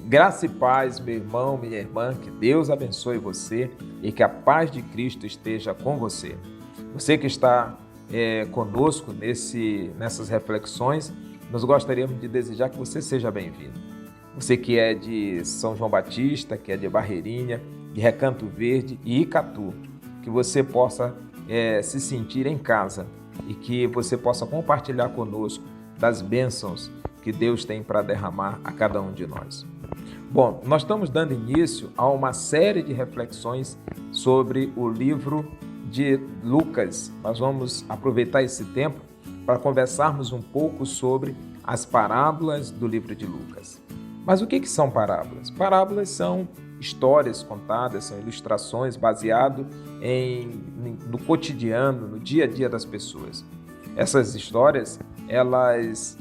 Graça e paz, meu irmão, minha irmã, que Deus abençoe você e que a paz de Cristo esteja com você. Você que está conosco nessas reflexões, nós gostaríamos de desejar que você seja bem-vindo. Você que é de São João Batista, que é de Barreirinha, de Recanto Verde e Icatu, que você possa se sentir em casa e que você possa compartilhar conosco das bênçãos que Deus tem para derramar a cada um de nós. Bom, nós estamos dando início a uma série de reflexões sobre o livro de Lucas. Nós vamos aproveitar esse tempo para conversarmos um pouco sobre as parábolas do livro de Lucas. Mas o que são parábolas? Parábolas são histórias contadas, são ilustrações baseadas no cotidiano, no dia a dia das pessoas. Essas histórias, elas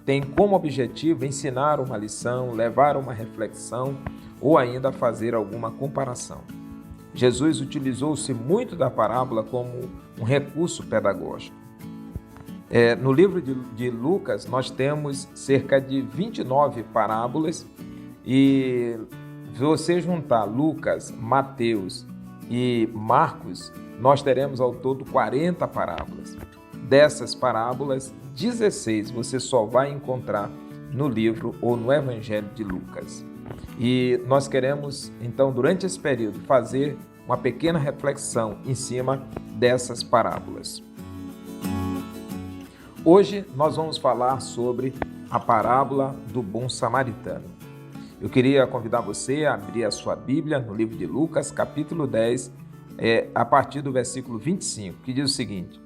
têm como objetivo ensinar uma lição, levar uma reflexão ou ainda fazer alguma comparação. Jesus utilizou-se muito da parábola como um recurso pedagógico. No livro de Lucas, nós temos cerca de 29 parábolas e se você juntar Lucas, Mateus e Marcos, nós teremos ao todo 40 parábolas. Dessas parábolas, 16 você só vai encontrar no livro ou no Evangelho de Lucas. E nós queremos, então, durante esse período, fazer uma pequena reflexão em cima dessas parábolas. Hoje nós vamos falar sobre a parábola do bom samaritano. Eu queria convidar você a abrir a sua Bíblia no livro de Lucas, capítulo 10, a partir do versículo 25, que diz o seguinte: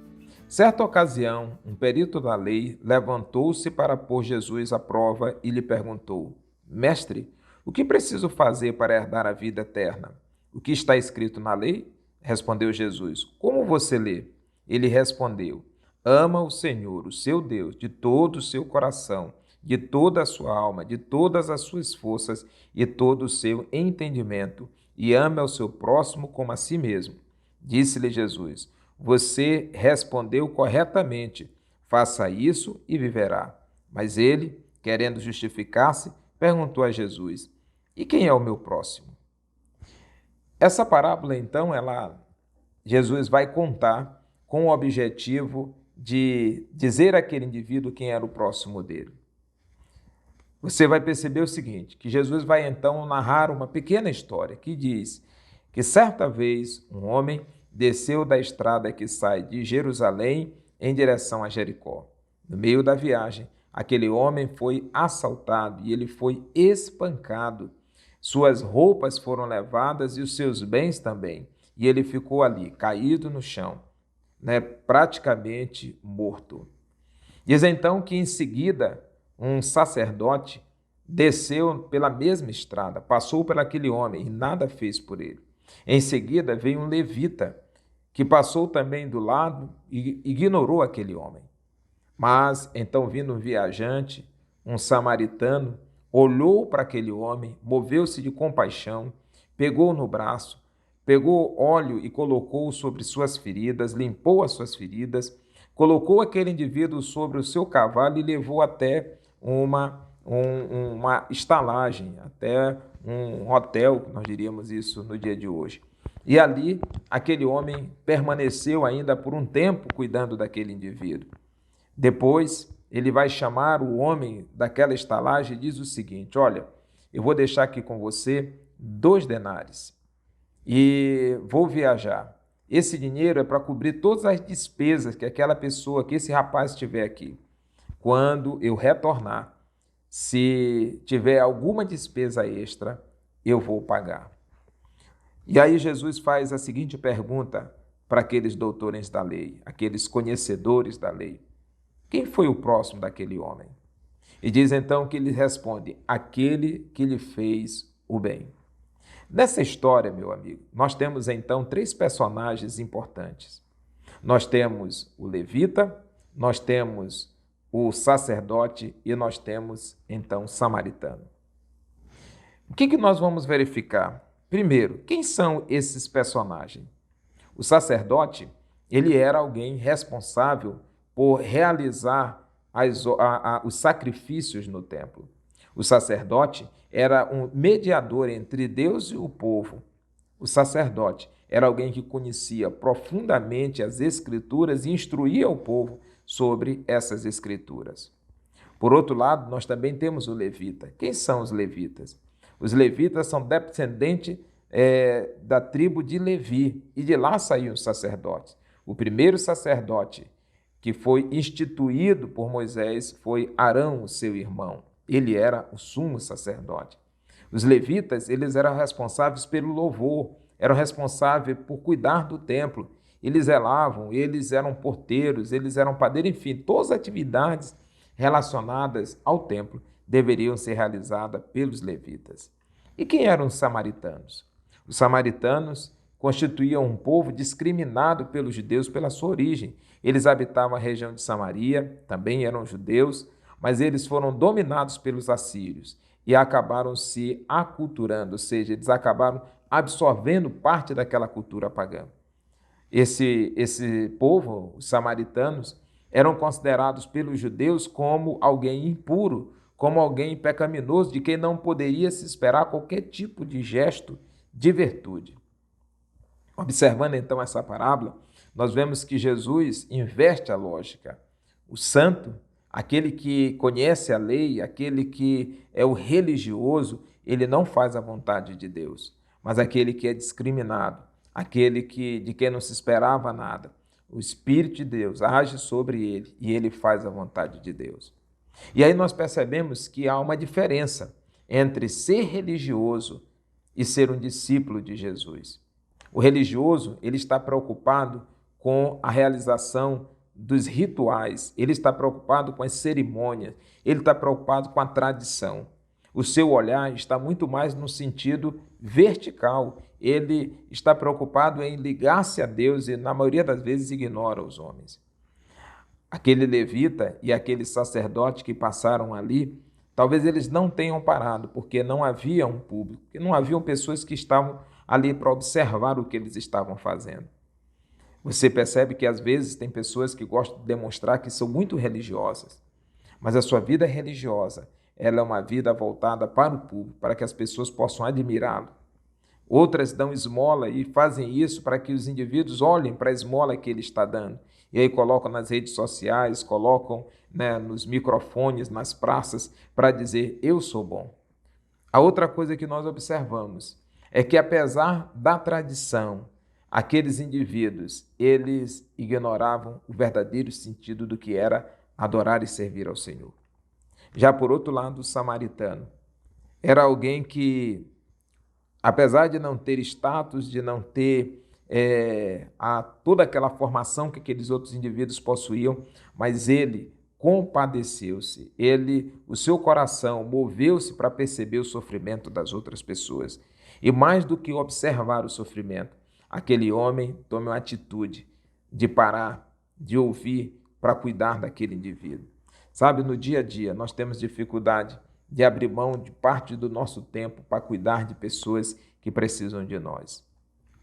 Certa ocasião, um perito da lei levantou-se para pôr Jesus à prova e lhe perguntou: Mestre, o que preciso fazer para herdar a vida eterna? O que está escrito na lei? Respondeu Jesus: Como você lê? Ele respondeu: Ama o Senhor, o seu Deus, de todo o seu coração, de toda a sua alma, de todas as suas forças e todo o seu entendimento, e ame ao seu próximo como a si mesmo. Disse-lhe Jesus: Você respondeu corretamente, faça isso e viverá. Mas ele, querendo justificar-se, perguntou a Jesus: E quem é o meu próximo? Essa parábola, então, Jesus vai contar com o objetivo de dizer àquele indivíduo quem era o próximo dele. Você vai perceber o seguinte, que Jesus vai então narrar uma pequena história que diz que certa vez um homem desceu da estrada que sai de Jerusalém em direção a Jericó. No meio da viagem, aquele homem foi assaltado e ele foi espancado. Suas roupas foram levadas e os seus bens também. E ele ficou ali, caído no chão, praticamente morto. Diz então que em seguida um sacerdote desceu pela mesma estrada, passou por aquele homem e nada fez por ele. Em seguida veio um levita que passou também do lado e ignorou aquele homem. Mas então, vindo um viajante, um samaritano, olhou para aquele homem, moveu-se de compaixão, pegou no braço, pegou óleo e colocou sobre suas feridas, limpou as suas feridas, colocou aquele indivíduo sobre o seu cavalo e levou até uma estalagem, até um hotel, nós diríamos isso no dia de hoje. E ali, aquele homem permaneceu ainda por um tempo cuidando daquele indivíduo. Depois, ele vai chamar o homem daquela estalagem e diz o seguinte: Olha, eu vou deixar aqui com você 2 denários e vou viajar. Esse dinheiro é para cobrir todas as despesas que aquela pessoa, que esse rapaz tiver aqui. Quando eu retornar, se tiver alguma despesa extra, eu vou pagar. E aí Jesus faz a seguinte pergunta para aqueles doutores da lei, aqueles conhecedores da lei: Quem foi o próximo daquele homem? E diz então que ele responde: Aquele que lhe fez o bem. Nessa história, meu amigo, nós temos então 3 personagens importantes. Nós temos o levita, nós temos o sacerdote e nós temos então o samaritano. O que nós vamos verificar? Primeiro, quem são esses personagens? O sacerdote, ele era alguém responsável por realizar os sacrifícios no templo. O sacerdote era um mediador entre Deus e o povo. O sacerdote era alguém que conhecia profundamente as Escrituras e instruía o povo sobre essas Escrituras. Por outro lado, nós também temos o levita. Quem são os levitas? Os levitas são descendentes da tribo de Levi, e de lá saíam os sacerdotes. O primeiro sacerdote que foi instituído por Moisés foi Arão, o seu irmão. Ele era o sumo sacerdote. Os levitas, eles eram responsáveis pelo louvor, eram responsáveis por cuidar do templo. Eles zelavam, eles eram porteiros, eles eram padeiros, enfim, todas as atividades relacionadas ao templo deveriam ser realizadas pelos levitas. E quem eram os samaritanos? Os samaritanos constituíam um povo discriminado pelos judeus pela sua origem. Eles habitavam a região de Samaria, também eram judeus, mas eles foram dominados pelos assírios e acabaram se aculturando, ou seja, eles acabaram absorvendo parte daquela cultura pagã. Esse povo, os samaritanos, eram considerados pelos judeus como alguém impuro, como alguém pecaminoso, de quem não poderia se esperar qualquer tipo de gesto de virtude. Observando então essa parábola, nós vemos que Jesus inverte a lógica. O santo, aquele que conhece a lei, aquele que é o religioso, ele não faz a vontade de Deus, mas aquele que é discriminado, aquele de quem não se esperava nada. O Espírito de Deus age sobre ele e ele faz a vontade de Deus. E aí nós percebemos que há uma diferença entre ser religioso e ser um discípulo de Jesus. O religioso, ele está preocupado com a realização dos rituais, ele está preocupado com as cerimônias, ele está preocupado com a tradição. O seu olhar está muito mais no sentido vertical, ele está preocupado em ligar-se a Deus e, na maioria das vezes, ignora os homens. Aquele levita e aquele sacerdote que passaram ali, talvez eles não tenham parado, porque não havia um público, porque não haviam pessoas que estavam ali para observar o que eles estavam fazendo. Você percebe que às vezes tem pessoas que gostam de demonstrar que são muito religiosas, mas a sua vida religiosa, ela é uma vida voltada para o público, para que as pessoas possam admirá-lo. Outras dão esmola e fazem isso para que os indivíduos olhem para a esmola que ele está dando. E aí colocam nas redes sociais, colocam nos microfones, nas praças, para dizer, eu sou bom. A outra coisa que nós observamos é que, apesar da tradição, aqueles indivíduos, eles ignoravam o verdadeiro sentido do que era adorar e servir ao Senhor. Já por outro lado, o samaritano era alguém que, apesar de não ter status, de não ter toda aquela formação que aqueles outros indivíduos possuíam, mas ele compadeceu-se, o seu coração moveu-se para perceber o sofrimento das outras pessoas. E mais do que observar o sofrimento, aquele homem toma uma atitude de parar, de ouvir, para cuidar daquele indivíduo. Sabe, no dia a dia nós temos dificuldade de abrir mão de parte do nosso tempo para cuidar de pessoas que precisam de nós.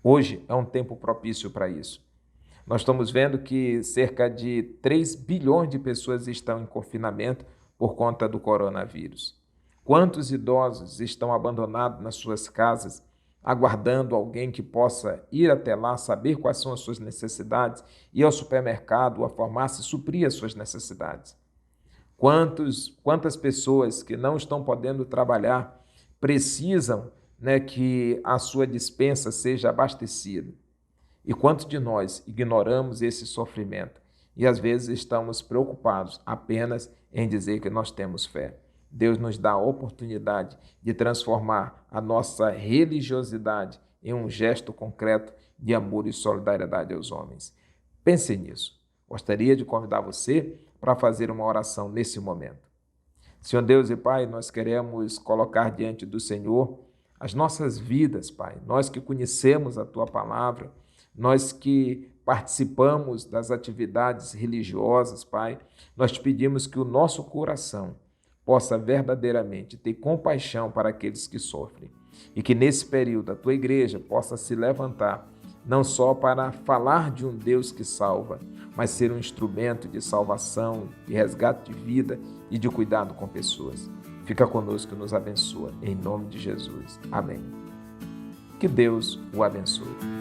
Hoje é um tempo propício para isso. Nós estamos vendo que cerca de 3 bilhões de pessoas estão em confinamento por conta do coronavírus. Quantos idosos estão abandonados nas suas casas, aguardando alguém que possa ir até lá, saber quais são as suas necessidades, ir ao supermercado ou à farmácia e suprir as suas necessidades? Quantas pessoas que não estão podendo trabalhar precisam que a sua despensa seja abastecida? E quantos de nós ignoramos esse sofrimento e às vezes estamos preocupados apenas em dizer que nós temos fé? Deus nos dá a oportunidade de transformar a nossa religiosidade em um gesto concreto de amor e solidariedade aos homens. Pense nisso. Gostaria de convidar você para fazer uma oração nesse momento. Senhor Deus e Pai, nós queremos colocar diante do Senhor as nossas vidas, Pai. Nós que conhecemos a Tua palavra, nós que participamos das atividades religiosas, Pai, nós te pedimos que o nosso coração possa verdadeiramente ter compaixão para aqueles que sofrem e que nesse período a Tua igreja possa se levantar não só para falar de um Deus que salva, mas ser um instrumento de salvação, de resgate de vida e de cuidado com pessoas. fica conosco e nos abençoa. Em nome de Jesus. Amém. Que Deus o abençoe.